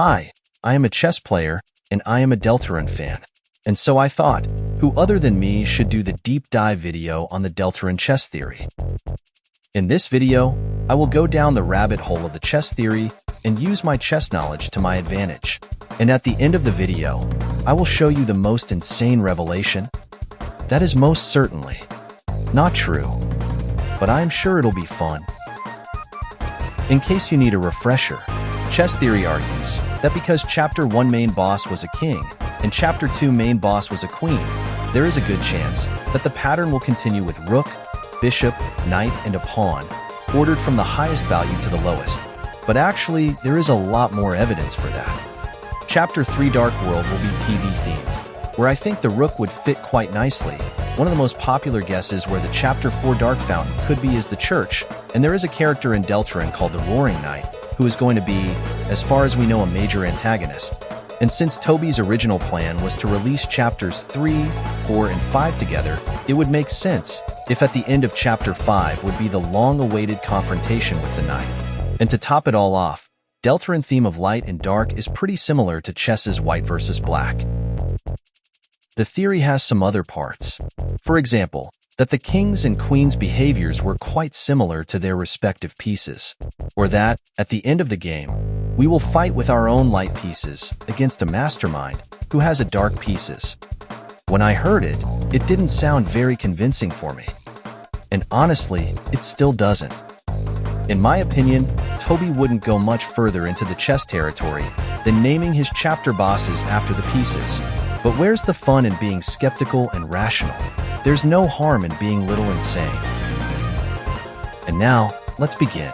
Hi, I am a chess player, and I am a Deltarune fan. And so I thought, who other than me should do the deep dive video on the Deltarune chess theory? In this video, I will go down the rabbit hole of the chess theory and use my chess knowledge to my advantage. And at the end of the video, I will show you the most insane revelation. That is most certainly not true, but I am sure it'll be fun. In case you need a refresher, chess theory argues that because Chapter 1 main boss was a king and Chapter 2 main boss was a queen, there is a good chance that the pattern will continue with rook, bishop, knight, and a pawn, ordered from the highest value to the lowest. But actually, there is a lot more evidence for that. Chapter 3 Dark World will be TV themed, where I think the rook would fit quite nicely. One of the most popular guesses where the Chapter 4 Dark Fountain could be is the church, and there is a character in Deltarune called the Roaring Knight, who is going to be, as far as we know, a major antagonist. And since Toby's original plan was to release Chapters 3, 4, and 5 together, it would make sense if at the end of Chapter 5 would be the long-awaited confrontation with the Knight. And to top it all off, Deltarune theme of light and dark is pretty similar to chess's white versus black. The theory has some other parts. For example, that the king's and queen's behaviors were quite similar to their respective pieces, or that, at the end of the game, we will fight with our own light pieces against a mastermind who has a dark pieces. When I heard it, it didn't sound very convincing for me. And honestly, it still doesn't. In my opinion, Toby wouldn't go much further into the chess territory than naming his chapter bosses after the pieces. But where's the fun in being skeptical and rational? There's no harm in being little insane. And now, let's begin.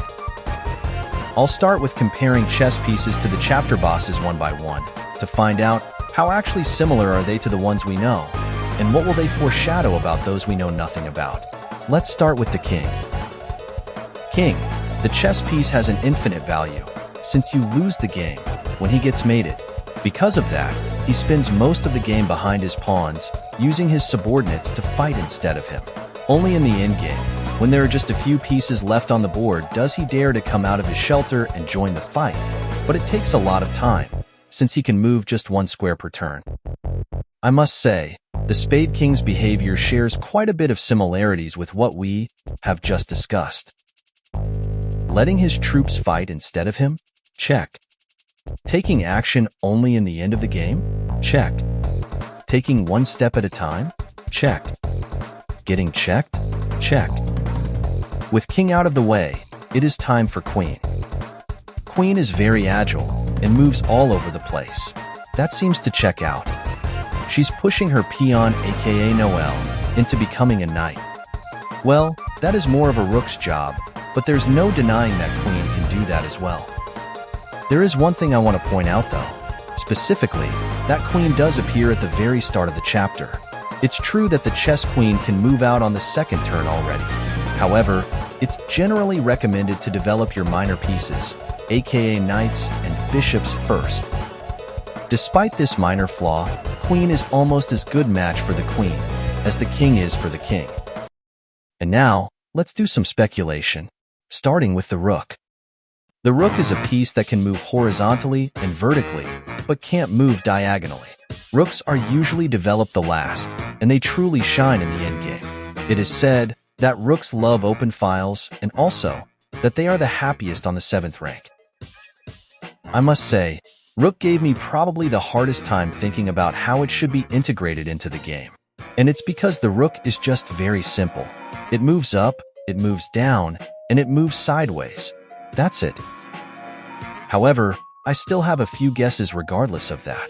I'll start with comparing chess pieces to the chapter bosses one by one, to find out how actually similar are they to the ones we know, and what will they foreshadow about those we know nothing about. Let's start with the king. King. The chess piece has an infinite value, since you lose the game when he gets mated. Because of that, he spends most of the game behind his pawns, using his subordinates to fight instead of him. Only in the endgame, when there are just a few pieces left on the board, does he dare to come out of his shelter and join the fight. But it takes a lot of time, since he can move just one square per turn. I must say, the Spade King's behavior shares quite a bit of similarities with what we have just discussed. Letting his troops fight instead of him? Check. Taking action only in the end of the game? Check. Taking one step at a time? Check. Getting checked? Check. With king out of the way, it is time for queen. Queen is very agile and moves all over the place. That seems to check out. She's pushing her peon, aka Noelle, into becoming a knight. Well, that is more of a rook's job, but there's no denying that queen can do that as well. There is one thing I want to point out though. Specifically, that queen does appear at the very start of the chapter. It's true that the chess queen can move out on the second turn already. However, it's generally recommended to develop your minor pieces, aka knights and bishops first. Despite this minor flaw, queen is almost as good match for the queen as the king is for the king. And now, let's do some speculation, starting with the rook. The rook is a piece that can move horizontally and vertically, but can't move diagonally. Rooks are usually developed the last, and they truly shine in the endgame. It is said that rooks love open files, and also that they are the happiest on the 7th rank. I must say, rook gave me probably the hardest time thinking about how it should be integrated into the game. And it's because the rook is just very simple. It moves up, it moves down, and it moves sideways. That's it. However, I still have a few guesses regardless of that.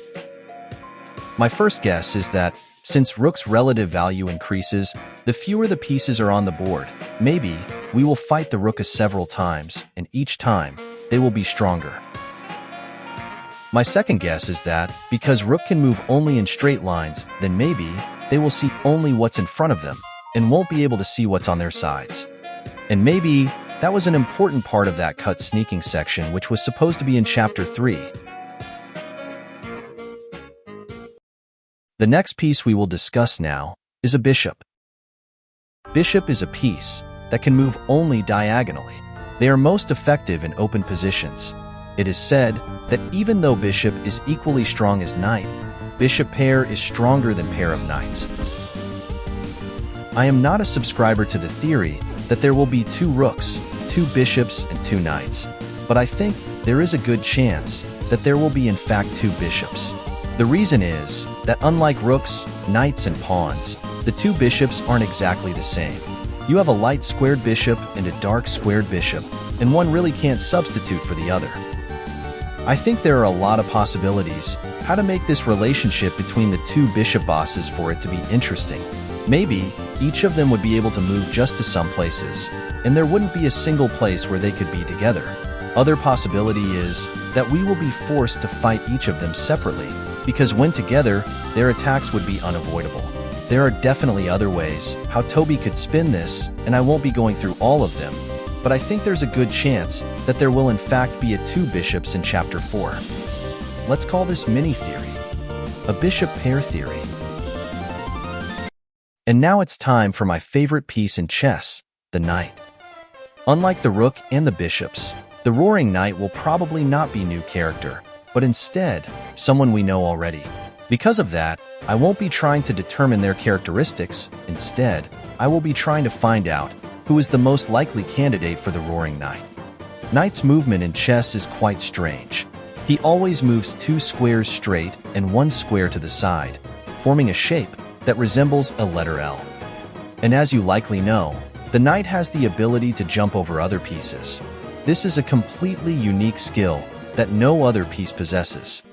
My first guess is that, since rook's relative value increases, the fewer the pieces are on the board, maybe we will fight the rook several times, and each time, they will be stronger. My second guess is that, because rook can move only in straight lines, then maybe they will see only what's in front of them, and won't be able to see what's on their sides. And maybe that was an important part of that cut sneaking section, which was supposed to be in Chapter 3. The next piece we will discuss now is a bishop. Bishop is a piece that can move only diagonally. They are most effective in open positions. It is said that even though bishop is equally strong as knight, bishop pair is stronger than pair of knights. I am not a subscriber to the theory that there will be 2 rooks, 2 bishops, and 2 knights, but I think there is a good chance that there will be in fact 2 bishops. The reason is that unlike rooks, knights, and pawns, the 2 bishops aren't exactly the same. You have a light squared bishop and a dark squared bishop, and one really can't substitute for the other. I think there are a lot of possibilities how to make this relationship between the 2 bishop bosses for it to be interesting. Maybe each of them would be able to move just to some places, and there wouldn't be a single place where they could be together. Other possibility is that we will be forced to fight each of them separately, because when together, their attacks would be unavoidable. There are definitely other ways how Toby could spin this, and I won't be going through all of them, but I think there's a good chance that there will in fact be a 2 bishops in Chapter 4. Let's call this mini-theory, a bishop pair theory. And now it's time for my favorite piece in chess, the knight. Unlike the rook and the bishops, the Roaring Knight will probably not be new character, but instead, someone we know already. Because of that, I won't be trying to determine their characteristics. Instead, I will be trying to find out who is the most likely candidate for the Roaring Knight. Knight's movement in chess is quite strange. He always moves 2 squares straight and 1 square to the side, forming a shape that resembles a letter L. And as you likely know, the knight has the ability to jump over other pieces. This is a completely unique skill that no other piece possesses.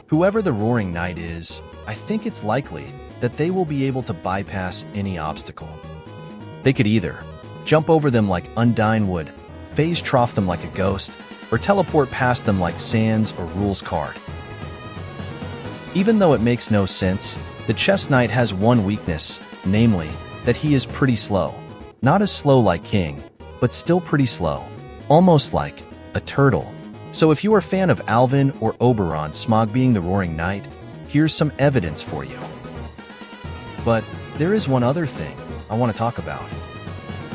Whoever the Roaring Knight is, I think it's likely that they will be able to bypass any obstacle. They could either jump over them like Undyne would, phase trough them like a ghost, or teleport past them like Sans or Rule's card. Even though it makes no sense, the chess knight has one weakness, namely, that he is pretty slow. Not as slow like King, but still pretty slow. Almost like a turtle. So if you are a fan of Alvin or Oberon Smog being the Roaring Knight, here's some evidence for you. But there is one other thing I want to talk about.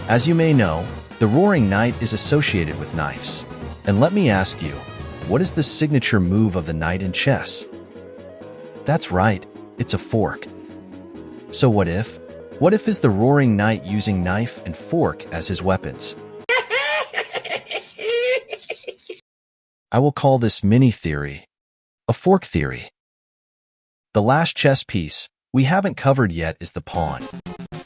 As you may know, the Roaring Knight is associated with knives. And let me ask you, what is the signature move of the knight in chess? That's right, it's a fork. So what if? What if is the Roaring Knight using knife and fork as his weapons? I will call this mini-theory a fork theory. The last chess piece we haven't covered yet is the pawn.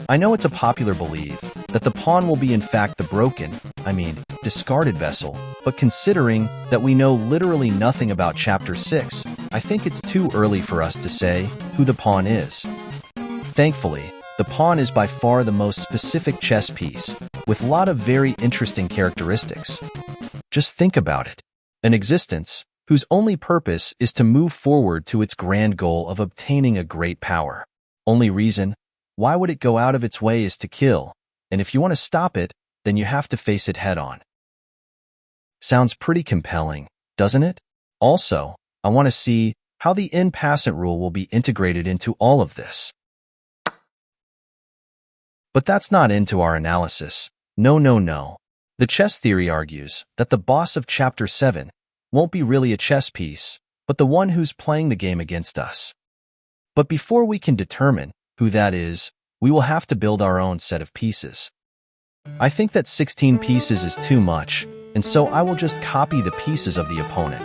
I know it's a popular belief that the pawn will be in fact the discarded vessel, but considering that we know literally nothing about Chapter 6, I think it's too early for us to say who the pawn is. Thankfully, the pawn is by far the most specific chess piece, with a lot of very interesting characteristics. Just think about it. An existence whose only purpose is to move forward to its grand goal of obtaining a great power. Only reason? Why would it go out of its way is to kill, and if you want to stop it, then you have to face it head-on. Sounds pretty compelling, doesn't it? Also, I want to see how the in-passant rule will be integrated into all of this. But that's not into our analysis. No. The chess theory argues that the boss of Chapter 7 won't be really a chess piece, but the one who's playing the game against us. But before we can determine who that is, we will have to build our own set of pieces. I think that 16 pieces is too much, and so I will just copy the pieces of the opponent.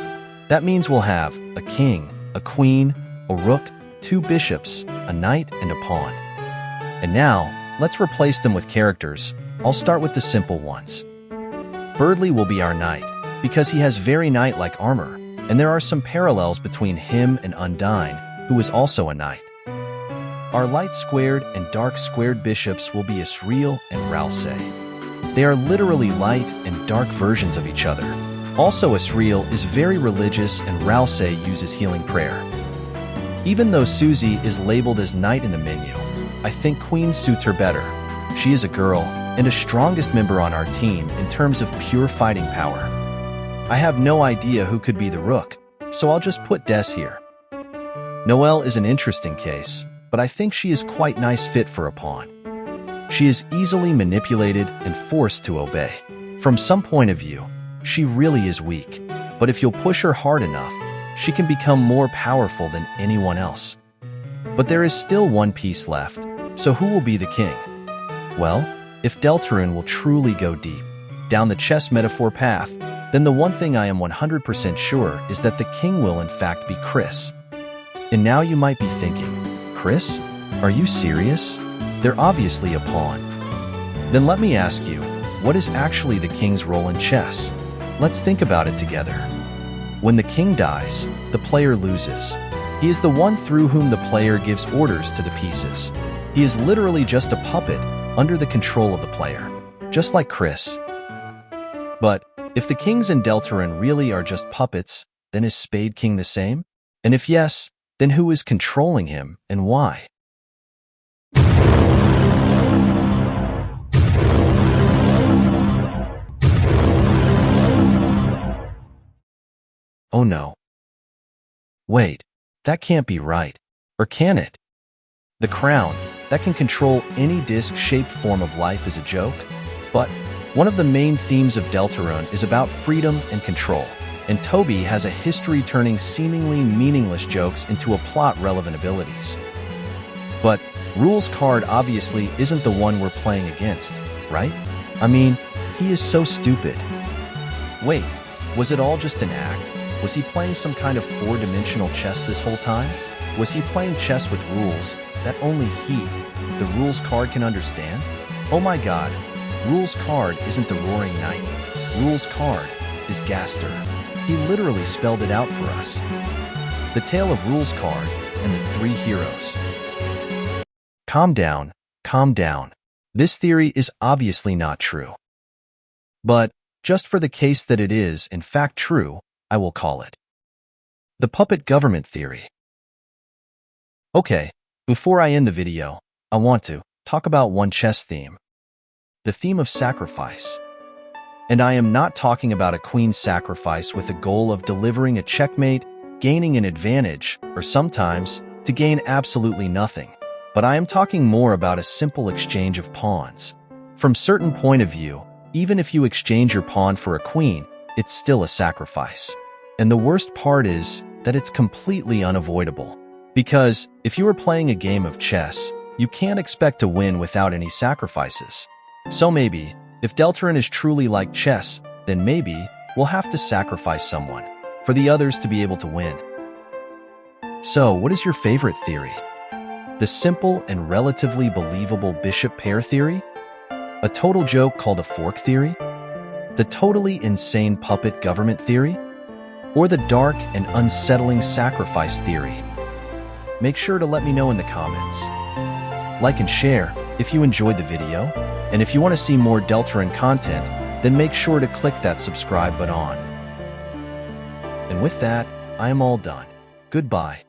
That means we'll have a king, a queen, a rook, 2 bishops, a knight, and a pawn. And now, let's replace them with characters. I'll start with the simple ones. Birdley will be our knight, because he has very knight-like armor, and there are some parallels between him and Undyne, who is also a knight. Our light squared and dark squared bishops will be Asriel and Ralsei. They are literally light and dark versions of each other. Also, Asriel is very religious and Ralsei uses healing prayer. Even though Susie is labeled as knight in the menu, I think queen suits her better. She is a girl and a strongest member on our team in terms of pure fighting power. I have no idea who could be the rook, so I'll just put Des here. Noelle is an interesting case, but I think she is quite nice fit for a pawn. She is easily manipulated and forced to obey. From some point of view, she really is weak. But if you'll push her hard enough, she can become more powerful than anyone else. But there is still one piece left, so who will be the king? Well, if Deltarune will truly go deep down the chess metaphor path, then the one thing I am 100% sure is that the king will in fact be Chris. And now you might be thinking, Chris? Are you serious? They're obviously a pawn. Then let me ask you, what is actually the king's role in chess? Let's think about it together. When the king dies, the player loses. He is the one through whom the player gives orders to the pieces. He is literally just a puppet under the control of the player, just like Chris. But if the kings in Deltarune really are just puppets, then is Spade King the same? And if yes, then who is controlling him and why? Oh no. Wait, that can't be right. Or can it? The crown, that can control any disc-shaped form of life, is a joke? But one of the main themes of Deltarune is about freedom and control, and Toby has a history turning seemingly meaningless jokes into a plot-relevant abilities. But Rule's card obviously isn't the one we're playing against, right? I mean, he is so stupid. Wait, was it all just an act? Was he playing some kind of four-dimensional chess this whole time? Was he playing chess with rules that only he, the Rules card, can understand? Oh my god, Rules card isn't the Roaring Knight. Rules card is Gaster. He literally spelled it out for us. The Tale of Rules card and the Three Heroes. Calm down, calm down. This theory is obviously not true. But just for the case that it is in fact true, I will call it the puppet government theory. Okay, before I end the video, I want to talk about one chess theme. The theme of sacrifice. And I am not talking about a queen's sacrifice with the goal of delivering a checkmate, gaining an advantage, or sometimes to gain absolutely nothing. But I am talking more about a simple exchange of pawns. From certain point of view, even if you exchange your pawn for a queen, it's still a sacrifice. And the worst part is that it's completely unavoidable. Because if you are playing a game of chess, you can't expect to win without any sacrifices. So maybe, if Deltarune is truly like chess, then maybe we'll have to sacrifice someone for the others to be able to win. So, what is your favorite theory? The simple and relatively believable bishop pair theory? A total joke called a fork theory? The totally insane puppet government theory? Or the dark and unsettling sacrifice theory? Make sure to let me know in the comments. Like and share if you enjoyed the video, and if you want to see more Deltarune content, then make sure to click that subscribe button on. And with that, I am all done. Goodbye.